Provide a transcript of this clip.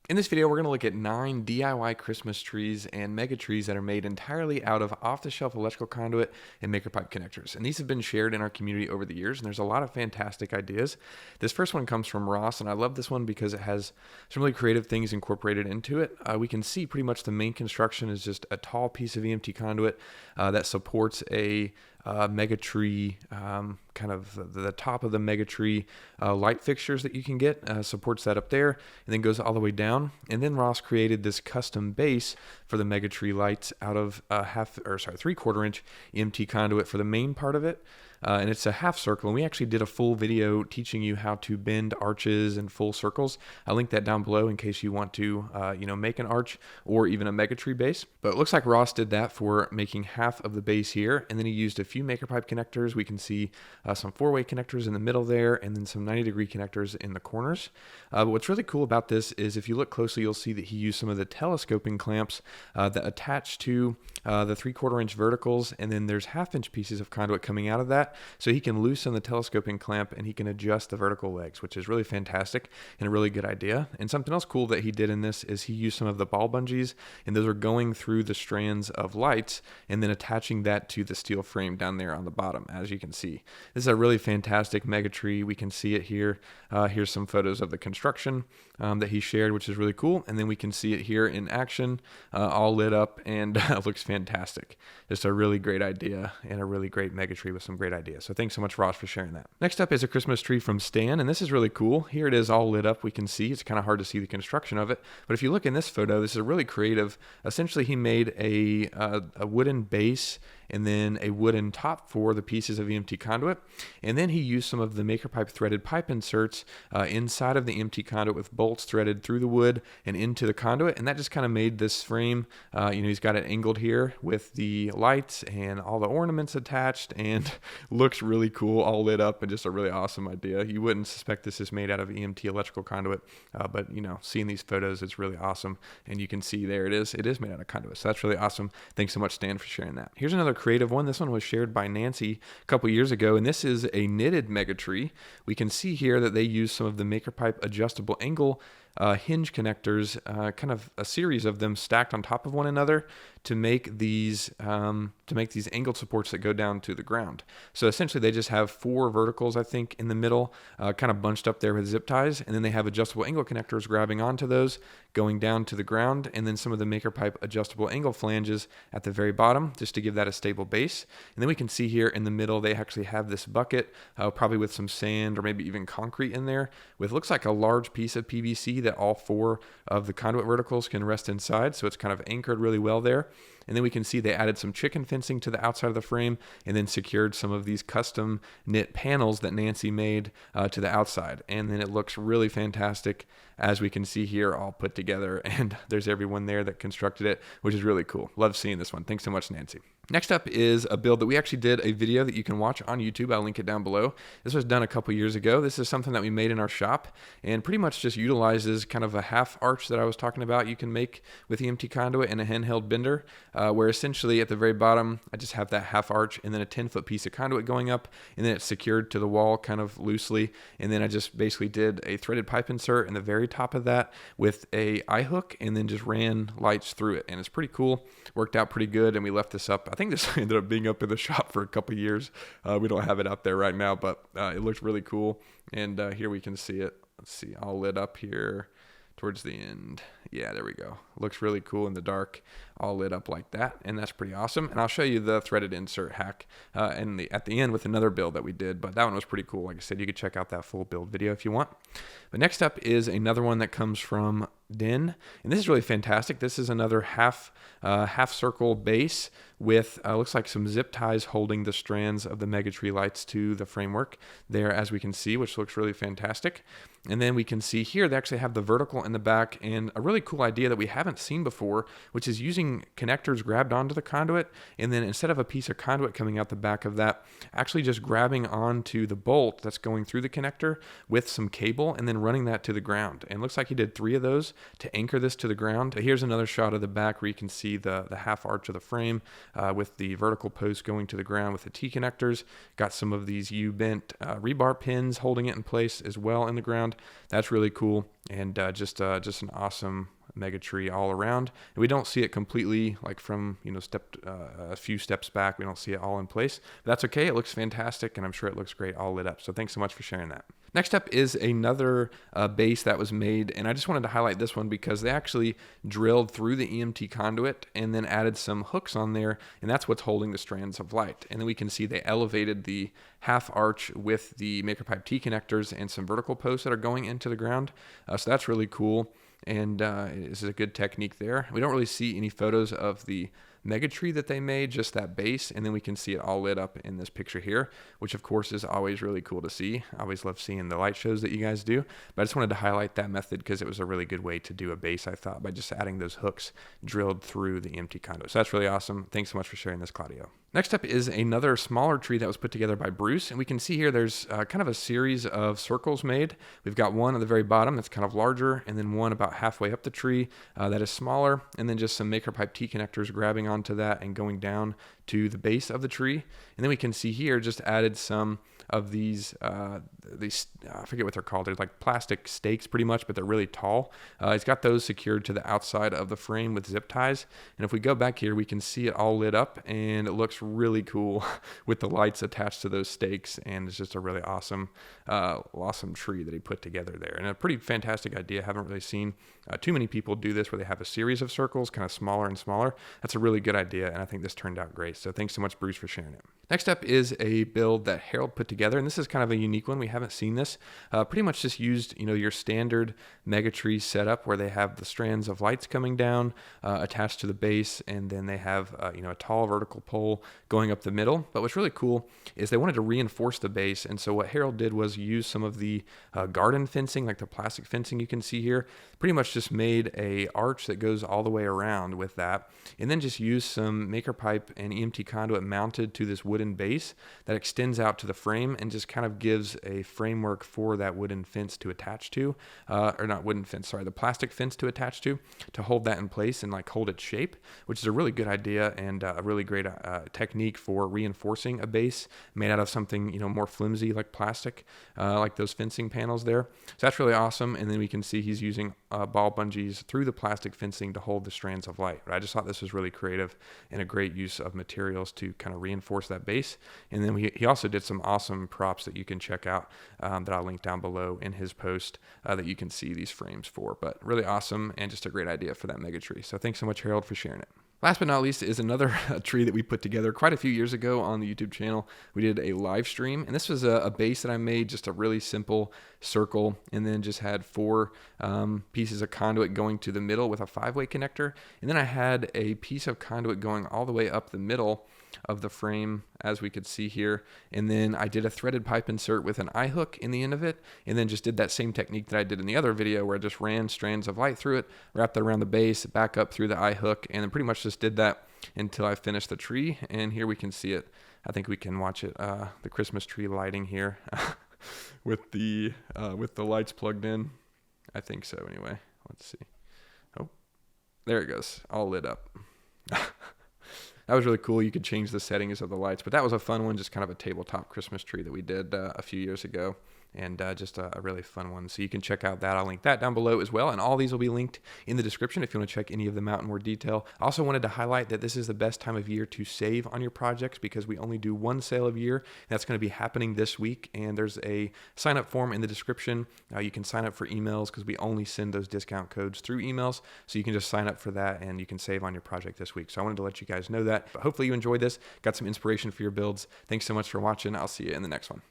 In this video, we're going to look at 9 DIY Christmas trees and mega trees that are made entirely out of off-the-shelf electrical conduit and maker pipe connectors. And these have been shared in our community over the years, and there's a lot of fantastic ideas. This first one comes from Ross, and I love this one because it has some really creative things incorporated into it. We can see pretty much the main construction is just a tall piece of EMT conduit that supports a mega tree, kind of the top of the mega tree light fixtures that you can get, supports that up there, and then goes all the way down. And then Ross created this custom base for the mega tree lights out of 3/4 inch EMT conduit for the main part of it. And it's a half circle, and we actually did a full video teaching you how to bend arches and full circles. I'll link that down below in case you want to, make an arch or even a mega tree base. But it looks like Ross did that for making half of the base here, and then he used a few maker pipe connectors. We can see some 4-way connectors in the middle there, and then some 90-degree connectors in the corners. But what's really cool about this is if you look closely, you'll see that he used some of the telescoping clamps that attach to the 3/4 inch verticals, and then there's 1/2 inch pieces of conduit coming out of that. So he can loosen the telescoping clamp and he can adjust the vertical legs, which is really fantastic and a really good idea. And something else cool that he did in this is he used some of the ball bungees, and those are going through the strands of lights and then attaching that to the steel frame down there on the bottom, as you can see. This is a really fantastic mega tree. We can see it here. Here's some photos of the construction that he shared, which is really cool. And then we can see it here in action, all lit up, and looks fantastic. Just a really great idea and a really great mega tree with some great ideas. So thanks so much, Ross, for sharing that. Next up is a Christmas tree from Stan, and this is really cool. Here it is all lit up. We can see it's kind of hard to see the construction of it, but if you look in this photo, this is really creative. Essentially, he made a wooden base and then a wooden top for the pieces of EMT conduit. And then he used some of the maker pipe threaded pipe inserts inside of the EMT conduit with bolts threaded through the wood and into the conduit. And that just kind of made this frame, he's got it angled here with the lights and all the ornaments attached, and looks really cool, all lit up, and just a really awesome idea. You wouldn't suspect this is made out of EMT electrical conduit, but seeing these photos, it's really awesome. And you can see there it is made out of conduit. So that's really awesome. Thanks so much, Stan, for sharing that. Here's another creative one. This one was shared by Nancy a couple years ago, and this is a knitted mega tree. We can see here that they use some of the maker pipe adjustable angle hinge connectors, kind of a series of them stacked on top of one another to make these angled supports that go down to the ground. So essentially, they just have 4 verticals, I think, in the middle, kind of bunched up there with zip ties, and then they have adjustable angle connectors grabbing onto those, going down to the ground, and then some of the maker pipe adjustable angle flanges at the very bottom, just to give that a stable base. And then we can see here in the middle, they actually have this bucket, probably with some sand or maybe even concrete in there, with looks like a large piece of PVC that all 4 of the conduit verticals can rest inside. So it's kind of anchored really well there. And then we can see they added some chicken fencing to the outside of the frame and then secured some of these custom knit panels that Nancy made to the outside. And then it looks really fantastic, as we can see here, all put together. And there's everyone there that constructed it, which is really cool. Love seeing this one. Thanks so much, Nancy. Next up is a build that we actually did a video that you can watch on YouTube. I'll link it down below. This was done a couple years ago. This is something that we made in our shop and pretty much just utilizes kind of a half arch that I was talking about you can make with EMT conduit and a handheld bender, where essentially at the very bottom, I just have that half arch and then a 10-foot piece of conduit going up, and then it's secured to the wall kind of loosely. And then I just basically did a threaded pipe insert in the very top of that with a eye hook and then just ran lights through it. And it's pretty cool. Worked out pretty good, and we left this up. I think this ended up being up in the shop for a couple years. We don't have it out there right now, but it looked really cool. And here we can see it. Let's see, all lit up here towards the end. Yeah, there we go. Looks really cool in the dark, all lit up like that, and that's pretty awesome. And I'll show you the threaded insert hack at the end with another build that we did, but that one was pretty cool. Like I said, you could check out that full build video if you want. But next up is another one that comes from Den, and this is really fantastic. This is another half circle base with looks like some zip ties holding the strands of the mega tree lights to the framework there, as we can see, which looks really fantastic. And then we can see here they actually have the vertical in the back, and a really cool idea that we haven't seen before, which is using connectors grabbed onto the conduit, and then instead of a piece of conduit coming out the back of that, actually just grabbing onto the bolt that's going through the connector with some cable and then running that to the ground. And it looks like he did 3 of those to anchor this to the ground. Here's another shot of the back where you can see the half arch of the frame with the vertical post going to the ground with the T-connectors. Got some of these U-bent rebar pins holding it in place as well in the ground. That's really cool, and just an awesome mega tree all around. And we don't see it completely, like from a few steps back, we don't see it all in place, but that's okay. It looks fantastic, and I'm sure it looks great all lit up. So thanks so much for sharing that. Next up is another base that was made, and I just wanted to highlight this one because they actually drilled through the EMT conduit and then added some hooks on there, and that's what's holding the strands of light. And then we can see they elevated the half arch with the MakerPipe T connectors and some vertical posts that are going into the ground. So that's really cool, and this is a good technique there. We don't really see any photos of the mega tree that they made, just that base, and then we can see it all lit up in this picture here, which of course is always really cool to see. I always love seeing the light shows that you guys do, but I just wanted to highlight that method because it was a really good way to do a base, I thought, by just adding those hooks drilled through the empty conduit. So that's really awesome. Thanks so much for sharing this, Claudio. Next up is another smaller tree that was put together by Bruce, and we can see here there's kind of a series of circles made. We've got one at the very bottom that's kind of larger, and then one about halfway up the tree that is smaller, and then just some MakerPipe T connectors grabbing onto that and going down to the base of the tree. And then we can see here just added some of these I forget what they're called. They're like plastic stakes pretty much, but they're really tall. It's got those secured to the outside of the frame with zip ties. And if we go back here, we can see it all lit up, and it looks really cool with the lights attached to those stakes. And it's just a really awesome tree that he put together there, and a pretty fantastic idea. Haven't really seen too many people do this where they have a series of circles, kind of smaller and smaller. That's a really good idea, and I think this turned out great. So thanks so much, Bruce, for sharing it. Next up is a build that Harold put together, and this is kind of a unique one. We haven't seen this. Pretty much just used your standard mega tree setup where they have the strands of lights coming down attached to the base, and then they have a tall vertical pole going up the middle. But what's really cool is they wanted to reinforce the base, and so what Harold did was use some of the garden fencing, like the plastic fencing you can see here. Pretty much just made a arch that goes all the way around with that, and then just used some MakerPipe and EMT conduit mounted to this wooden base that extends out to the frame and just kind of gives a framework for that wooden fence to attach to, or not wooden fence, sorry, the plastic fence to attach to hold that in place and like hold its shape, which is a really good idea and a really great technique for reinforcing a base made out of something more flimsy like plastic, like those fencing panels there. So that's really awesome. And then we can see he's using ball bungees through the plastic fencing to hold the strands of light. I just thought this was really creative and a great use of materials to kind of reinforce that base. And then he also did some awesome props that you can check out that I'll link down below in his post that you can see these frames for. But really awesome and just a great idea for that mega tree. So thanks so much, Harold, for sharing it. Last but not least is another tree that we put together quite a few years ago on the YouTube channel. We did a live stream, and this was a base that I made, just a really simple circle, and then just had 4 pieces of conduit going to the middle with a 5-way connector. And then I had a piece of conduit going all the way up the middle of the frame, as we could see here. And then I did a threaded pipe insert with an eye hook in the end of it, and then just did that same technique that I did in the other video where I just ran strands of light through it, wrapped that around the base, back up through the eye hook, and then pretty much just did that until I finished the tree. And here we can see it. I think we can watch it, the Christmas tree lighting here with the lights plugged in. I think so anyway. Let's see. Oh, there it goes, all lit up. That was really cool. You could change the settings of the lights, but that was a fun one, just kind of a tabletop Christmas tree that we did a few years ago, and just a really fun one. So you can check out that. I'll link that down below as well, and all these will be linked in the description if you want to check any of them out in more detail. I also wanted to highlight that this is the best time of year to save on your projects because we only do one sale a year. That's going to be happening this week, and there's a sign-up form in the description. You can sign up for emails because we only send those discount codes through emails, so you can just sign up for that, and you can save on your project this week. So I wanted to let you guys know that. But hopefully you enjoyed this, got some inspiration for your builds. Thanks so much for watching. I'll see you in the next one.